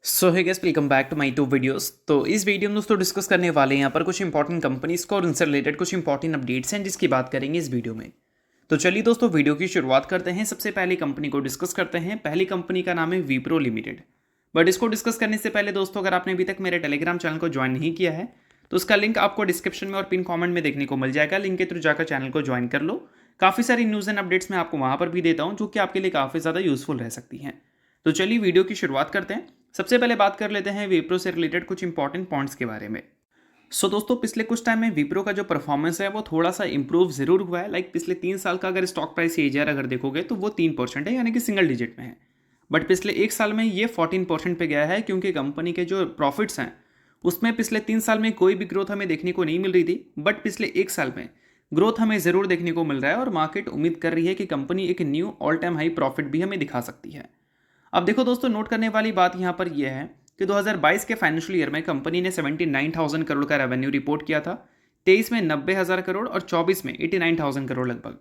So hi guys welcome back to my to videos. तो इस video में दोस्तों डिस्कस करने वाले हैं यहाँ पर कुछ इंपॉर्टेंट कंपनीज को और उनसे रिलेटेड कुछ इंपॉर्टेंट अपडेट्स हैं जिसकी बात करेंगे इस वीडियो में। तो चलिए दोस्तों वीडियो की शुरुआत करते हैं। सबसे पहली कंपनी को डिस्कस करते हैं। पहली कंपनी का नाम है विप्रो लिमिटेड। बट इसको डिस्कस करने से पहले दोस्तों अगर आपने अभी तक मेरे टेलीग्राम चैनल को ज्वाइन नहीं किया है तो उसका लिंक आपको डिस्क्रिप्शन में और पिन कॉमेंट में देखने को मिल जाएगा। लिंक के थ्रू जाकर चैनल को ज्वाइन कर लो। काफ़ी सारी न्यूज़ एंड अपडेट्स मैं आपको वहाँ पर भी देता हूँ जो कि आपके लिए काफ़ी ज़्यादा यूजफुल रह सकती हैं। तो चलिए वीडियो की शुरुआत करते हैं। सबसे पहले बात कर लेते हैं विप्रो से रिलेटेड कुछ इंपॉर्टेंट पॉइंट्स के बारे में। दोस्तों पिछले कुछ टाइम में विप्रो का जो परफॉर्मेंस है वो थोड़ा सा इंप्रूव जरूर हुआ है। पिछले 3 साल का अगर स्टॉक प्राइस सीएजीआर अगर देखोगे तो वो 3% है, यानी कि सिंगल डिजिट में है। बट पिछले 1 साल में ये 14% पे गया है क्योंकि कंपनी के जो प्रॉफिट्स हैं उसमें पिछले 3 साल में कोई भी ग्रोथ हमें देखने को नहीं मिल रही थी। बट पिछले 1 साल में ग्रोथ हमें ज़रूर देखने को मिल रहा है और मार्केट उम्मीद कर रही है कि कंपनी एक knew all time high profit भी हमें दिखा सकती है। अब देखो दोस्तों, नोट करने वाली बात यहाँ पर यह है कि 2022 के फाइनेंशियल ईयर में कंपनी ने 79,000 करोड़ का रेवेन्यू रिपोर्ट किया था। 23 में 90,000 करोड़ और 24 में 89,000 करोड़ लगभग।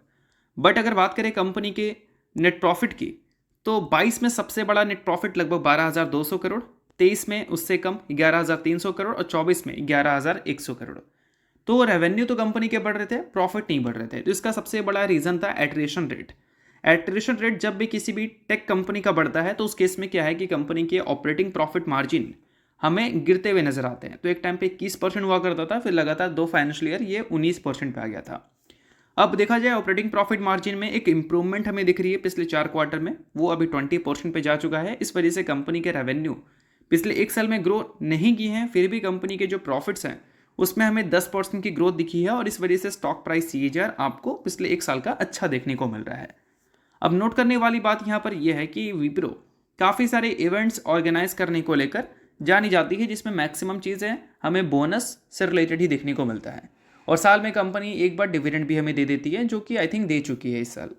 बट अगर बात करें कंपनी के नेट प्रॉफिट की तो 22 में सबसे बड़ा नेट प्रॉफिट लगभग 12,200 करोड़, 23 में उससे कम 11,300 करोड़ और 24 में 11,100 करोड़। तो रेवेन्यू तो कंपनी के बढ़ रहे थे, प्रॉफिट नहीं बढ़ रहे थे। तो इसका सबसे बड़ा रीज़न था एट्रिशन रेट। एट्रिशन रेट जब भी किसी भी टेक कंपनी का बढ़ता है तो उस केस में क्या है कि कंपनी के ऑपरेटिंग प्रॉफिट मार्जिन हमें गिरते हुए नजर आते हैं। तो एक टाइम पे 21% हुआ करता था, फिर लगातार 2 फाइनेंशियल ईयर ये 19% पे आ गया था। अब देखा जाए ऑपरेटिंग प्रॉफिट मार्जिन में एक इंप्रूवमेंट हमें दिख रही है पिछले 4 क्वार्टर में, वो अभी 20% पे जा चुका है। इस वजह से कंपनी के रेवेन्यू पिछले 1 साल में ग्रो नहीं की है, फिर भी कंपनी के जो प्रॉफिट्स हैं उसमें हमें 10% की ग्रोथ दिखी है और इस वजह से स्टॉक प्राइस सीएजीआर आपको पिछले 1 साल का अच्छा देखने को मिल रहा है। अब नोट करने वाली बात यहाँ पर यह है कि विप्रो काफ़ी सारे इवेंट्स ऑर्गेनाइज करने को लेकर जानी जाती है जिसमें मैक्सिमम चीज़ें हमें बोनस से रिलेटेड ही देखने को मिलता है। और साल में कंपनी एक बार डिविडेंड भी हमें दे देती है जो कि आई थिंक दे चुकी है इस साल।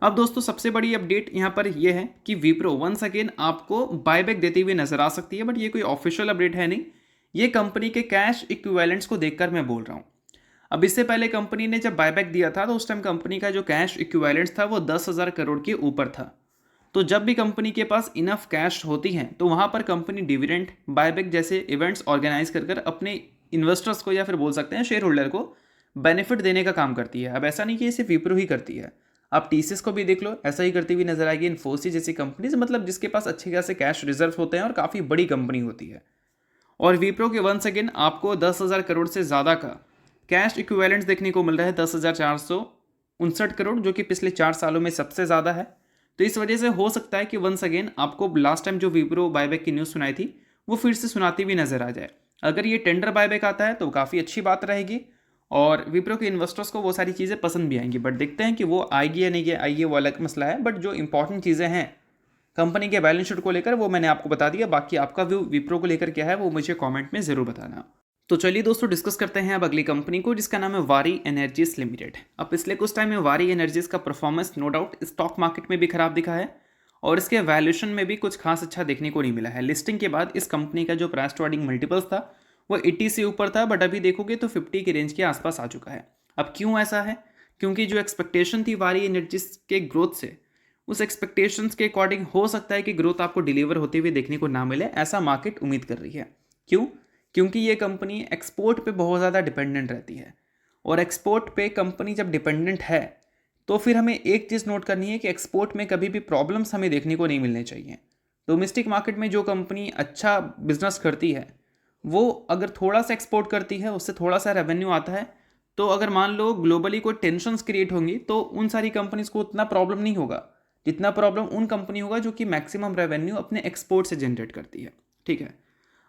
अब दोस्तों सबसे बड़ी अपडेट यहाँ पर यह है कि विप्रो वंस अगेन आपको बायबैक देती हुई नजर आ सकती है। बट ये कोई ऑफिशियल अपडेट है नहीं, ये कंपनी के कैश इक्विवेलेंट्स को देखकर मैं बोल रहा हूँ। अब इससे पहले कंपनी ने जब बायबैक दिया था तो उस टाइम कंपनी का जो कैश इक्विवेलेंट्स था वो 10,000 करोड़ के ऊपर था। तो जब भी कंपनी के पास इनफ कैश होती है तो वहाँ पर कंपनी डिविडेंड बायबैक जैसे इवेंट्स ऑर्गेनाइज कर अपने इन्वेस्टर्स को या फिर बोल सकते हैं शेयर होल्डर को बेनिफिट देने का काम करती है। अब ऐसा नहीं कि ये सिर्फ विप्रो ही करती है, आप टीसीएस को भी देख लो, ऐसा ही करती हुई नजर आएगी। इन्फोसिस जैसी कंपनीज, मतलब जिसके पास अच्छे खासे कैश रिजर्व होते हैं और काफ़ी बड़ी कंपनी होती है। और विप्रो के वंस अगेन आपको 10,000 करोड़ से ज़्यादा का कैश इक्विवेलेंट्स देखने को मिल रहा है, 10,459 करोड़, जो कि पिछले 4 सालों में सबसे ज़्यादा है। तो इस वजह से हो सकता है कि वंस अगेन आपको लास्ट टाइम जो विप्रो बायबैक की न्यूज़ सुनाई थी वो फिर से सुनाती हुई नजर आ जाए। अगर ये टेंडर बायबैक आता है तो काफ़ी अच्छी बात रहेगी और विप्रो के इन्वेस्टर्स को वो सारी चीज़ें पसंद भी आएंगी। बट देखते हैं कि वो आएगी या नहीं आएगी, वो अलग मसला है। बट जो इंपॉर्टेंट चीज़ें हैं कंपनी के बैलेंस शीट को लेकर वो मैंने आपको बता दिया। बाकी आपका व्यू विप्रो को लेकर क्या है वो मुझे कमेंट में ज़रूर बताना। तो चलिए दोस्तों डिस्कस करते हैं अब अगली कंपनी को जिसका नाम है वारी एनर्जीज लिमिटेड। अब पिछले कुछ टाइम में वारी एनर्जीज का performance no doubt stock market में भी खराब दिखा है और इसके वैल्यूएशन में भी कुछ खास अच्छा देखने को नहीं मिला है। लिस्टिंग के बाद इस कंपनी का जो प्राइस टू अर्निंग मल्टीपल्स था वो 80 से ऊपर था, बट अभी देखोगे तो 50 के रेंज के आसपास आ चुका है। अब क्यों ऐसा है? क्योंकि जो एक्सपेक्टेशन थी वारी एनर्जीज के ग्रोथ से, उस एक्सपेक्टेशंस के अकॉर्डिंग हो सकता है कि ग्रोथ आपको डिलीवर होते हुए देखने को ना मिले, ऐसा मार्केट उम्मीद कर रही है। क्यों? क्योंकि ये कंपनी एक्सपोर्ट पे बहुत ज़्यादा डिपेंडेंट रहती है और एक्सपोर्ट पे कंपनी जब डिपेंडेंट है तो फिर हमें एक चीज़ नोट करनी है कि एक्सपोर्ट में कभी भी प्रॉब्लम्स हमें देखने को नहीं मिलने चाहिए। डोमेस्टिक मार्केट में जो कंपनी अच्छा बिजनेस करती है वो अगर थोड़ा सा एक्सपोर्ट करती है, उससे थोड़ा सा रेवेन्यू आता है, तो अगर मान लो ग्लोबली कोई टेंशन्स क्रिएट होंगी तो उन सारी कंपनीज को उतना प्रॉब्लम नहीं होगा जितना प्रॉब्लम उन कंपनी होगा जो कि मैक्सिमम रेवेन्यू अपने एक्सपोर्ट से जनरेट करती है। ठीक है,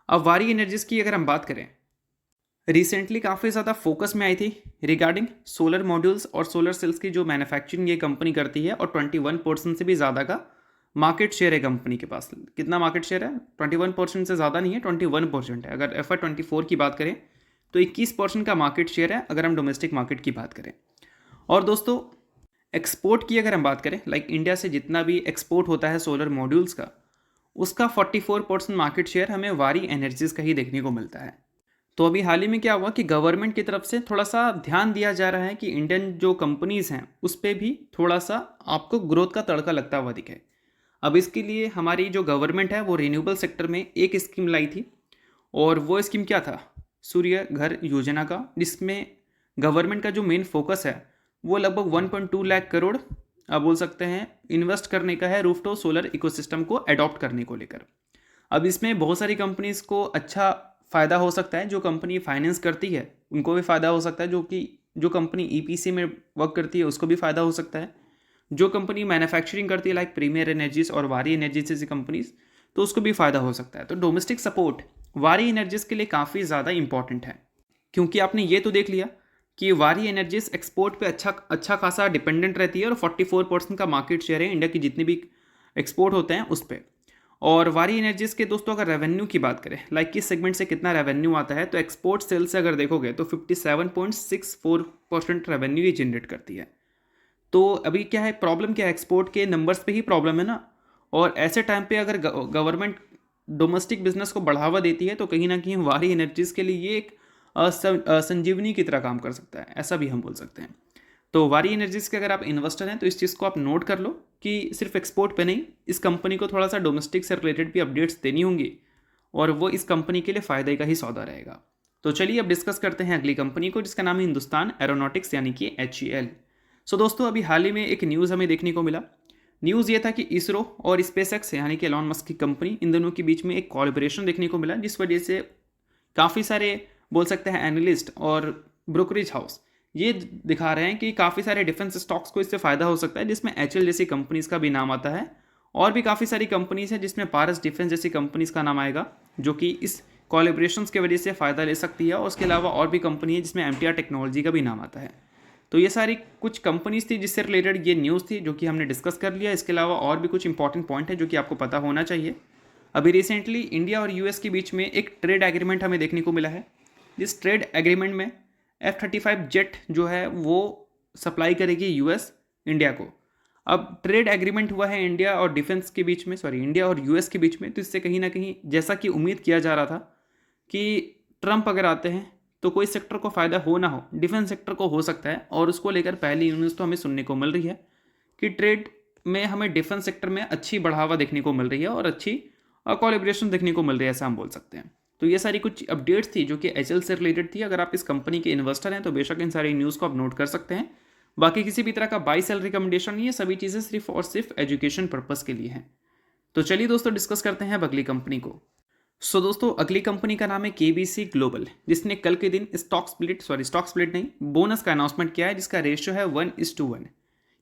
अब वारी एनर्जीज की अगर हम बात करें, रिसेंटली काफ़ी ज़्यादा फोकस में आई थी रिगार्डिंग सोलर मॉड्यूल्स और सोलर सेल्स की जो मैन्युफैक्चरिंग ये कंपनी करती है और 21% से भी ज़्यादा का मार्केट शेयर है कंपनी के पास। कितना मार्केट शेयर है? 21% से ज़्यादा नहीं है, 21% है। अगर FY24 की बात करें तो 21% का मार्केट शेयर है अगर हम डोमेस्टिक मार्केट की बात करें। और दोस्तों एक्सपोर्ट की अगर हम बात करें, इंडिया से जितना भी एक्सपोर्ट होता है सोलर मॉड्यूल्स का, उसका 44% मार्केट शेयर हमें वारी एनर्जीज का ही देखने को मिलता है। तो अभी हाल ही में क्या हुआ कि गवर्नमेंट की तरफ से थोड़ा सा ध्यान दिया जा रहा है कि इंडियन जो कंपनीज़ हैं उस पर भी थोड़ा सा आपको ग्रोथ का तड़का लगता हुआ दिखे। अब इसके लिए हमारी जो गवर्नमेंट है वो रिन्यूएबल सेक्टर में एक स्कीम लाई थी, और वो स्कीम क्या था, सूर्य घर योजना का, जिसमें गवर्नमेंट का जो मेन फोकस है वो लगभग 1.2 लाख करोड़ आप बोल सकते हैं इन्वेस्ट करने का है रूफटॉप सोलर इकोसिस्टम को अडॉप्ट करने को लेकर। अब इसमें बहुत सारी कंपनीज को अच्छा फ़ायदा हो सकता है, जो कंपनी फाइनेंस करती है उनको भी फ़ायदा हो सकता है, जो कंपनी ईपीसी में वर्क करती है उसको भी फ़ायदा हो सकता है, जो कंपनी मैन्युफैक्चरिंग करती है लाइक प्रीमियर एनर्जीज और वारी एनर्जीज जैसी कंपनीज, तो उसको भी फ़ायदा हो सकता है। तो डोमेस्टिक सपोर्ट वारी एनर्जीज के लिए काफ़ी ज़्यादा इंपॉर्टेंट है, क्योंकि आपने ये तो देख लिया कि वारी एनर्जीज एक्सपोर्ट पे अच्छा खासा डिपेंडेंट रहती है और 44% का मार्केट शेयर है इंडिया की जितने भी एक्सपोर्ट होते हैं उस पर। और वारी एनर्जीज के दोस्तों अगर रेवेन्यू की बात करें, लाइक किस सेगमेंट से कितना रेवेन्यू आता है, तो एक्सपोर्ट सेल से अगर देखोगे तो 57.64% रेवेन्यू ये जनरेट करती है। तो अभी क्या है, प्रॉब्लम क्या है, एक्सपोर्ट के नंबर्स पे ही प्रॉब्लम है ना। और ऐसे टाइम पे अगर गवर्नमेंट डोमेस्टिक बिजनेस को बढ़ावा देती है तो कहीं ना कहीं वारी एनर्जीज के लिए ये एक संजीवनी की तरह काम कर सकता है, ऐसा भी हम बोल सकते हैं। तो वारी एनर्जीज के अगर आप इन्वेस्टर हैं तो इस चीज़ को आप नोट कर लो कि सिर्फ एक्सपोर्ट पे नहीं, इस कंपनी को थोड़ा सा डोमेस्टिक से रिलेटेड भी अपडेट्स देनी होंगी, और वो इस कंपनी के लिए फ़ायदे का ही सौदा रहेगा। तो चलिए अब डिस्कस करते हैं अगली कंपनी को, जिसका नाम है हिंदुस्तान एरोनॉटिक्स यानी कि HAL। सो दोस्तों अभी हाल ही में एक न्यूज़ हमें देखने को मिला। न्यूज़ ये था कि इसरो और स्पेसएक्स यानी कि एलॉन मस्क की कंपनी, इन दोनों के बीच में एक कोलैबोरेशन देखने को मिला, जिस वजह से काफ़ी सारे बोल सकते हैं एनालिस्ट और ब्रोकरेज हाउस ये दिखा रहे हैं कि काफ़ी सारे डिफेंस स्टॉक्स को इससे फ़ायदा हो सकता है, जिसमें HAL जैसी कंपनीज़ का भी नाम आता है, और भी काफ़ी सारी कंपनीज हैं जिसमें पारस डिफेंस जैसी कंपनीज़ का नाम आएगा, जो कि इस कोलैबोरेशंस की वजह से फ़ायदा ले सकती है। और उसके अलावा और भी कंपनी है जिसमें MTR टेक्नोलॉजी का भी नाम आता है। तो ये सारी कुछ कंपनीज थी जिससे रिलेटेड ये न्यूज़ थी, जो कि हमने डिस्कस कर लिया। इसके अलावा और भी कुछ इंपॉर्टेंट पॉइंट है जो कि आपको पता होना चाहिए। अभी रिसेंटली इंडिया और US के बीच में एक ट्रेड एग्रीमेंट हमें देखने को मिला है, जिस ट्रेड एग्रीमेंट में F-35 जेट जो है वो सप्लाई करेगी US इंडिया को। अब ट्रेड एग्रीमेंट हुआ है इंडिया और डिफेंस के बीच में, इंडिया और US के बीच में, तो इससे कहीं ना कहीं जैसा कि उम्मीद किया जा रहा था कि ट्रंप अगर आते हैं तो कोई सेक्टर को फ़ायदा हो ना हो, डिफेंस सेक्टर को हो सकता है। और उसको लेकर पहली न्यूज़ तो हमें सुनने को मिल रही है कि ट्रेड में हमें डिफेंस सेक्टर में अच्छी बढ़ावा देखने को मिल रही है और अच्छी कोलैबोरेशन देखने को मिल रही है, ऐसा हम बोल सकते हैं। तो ये सारी कुछ अपडेट्स थी जो कि HAL से रिलेटेड थी। अगर आप इस कंपनी के इन्वेस्टर हैं तो बेशक इन सारी न्यूज़ को आप नोट कर सकते हैं। बाकी किसी भी तरह का बाई सेल रिकमेंडेशन नहीं है, सभी चीज़ें सिर्फ और सिर्फ एजुकेशन पर्पज़ के लिए हैं। तो चलिए दोस्तों डिस्कस करते हैं अब अगली कंपनी को। सो दोस्तों अगली कंपनी का नाम है KBC ग्लोबल, जिसने कल के दिन स्टॉक स्प्लिट नहीं, बोनस का अनाउंसमेंट किया है, जिसका रेशियो है 1:1,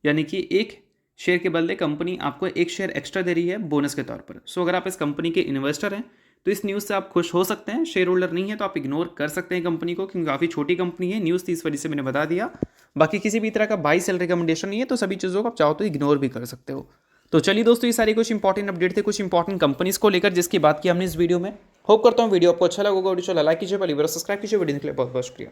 यानी कि एक शेयर के बदले कंपनी आपको एक शेयर एक्स्ट्रा दे रही है बोनस के तौर पर। सो अगर आप इस कंपनी के इन्वेस्टर हैं तो इस न्यूज़ से आप खुश हो सकते हैं। शेयर होल्डर नहीं है तो आप इग्नोर कर सकते हैं कंपनी को, क्योंकि काफ़ी छोटी कंपनी है। न्यूज़ थी इस वजह से मैंने बता दिया। बाकी किसी भी तरह का बाई सेल रिकमेंडेशन नहीं है, तो सभी चीज़ों को आप चाहो तो इग्नोर भी कर सकते हो। तो चलिए दोस्तों ये सारी कुछ इंपॉर्टेंट अपडेट थे कुछ इंपॉर्टेंट कंपनीज को लेकर, जिसकी बात की हमने इस वीडियो में। होप करता हूँ वीडियो आपको अच्छा लगा होगा। वीडियो लाइक कीजिए, पहली बार सब्सक्राइब कीजिए। वीडियो के लिए बहुत बहुत शुक्रिया।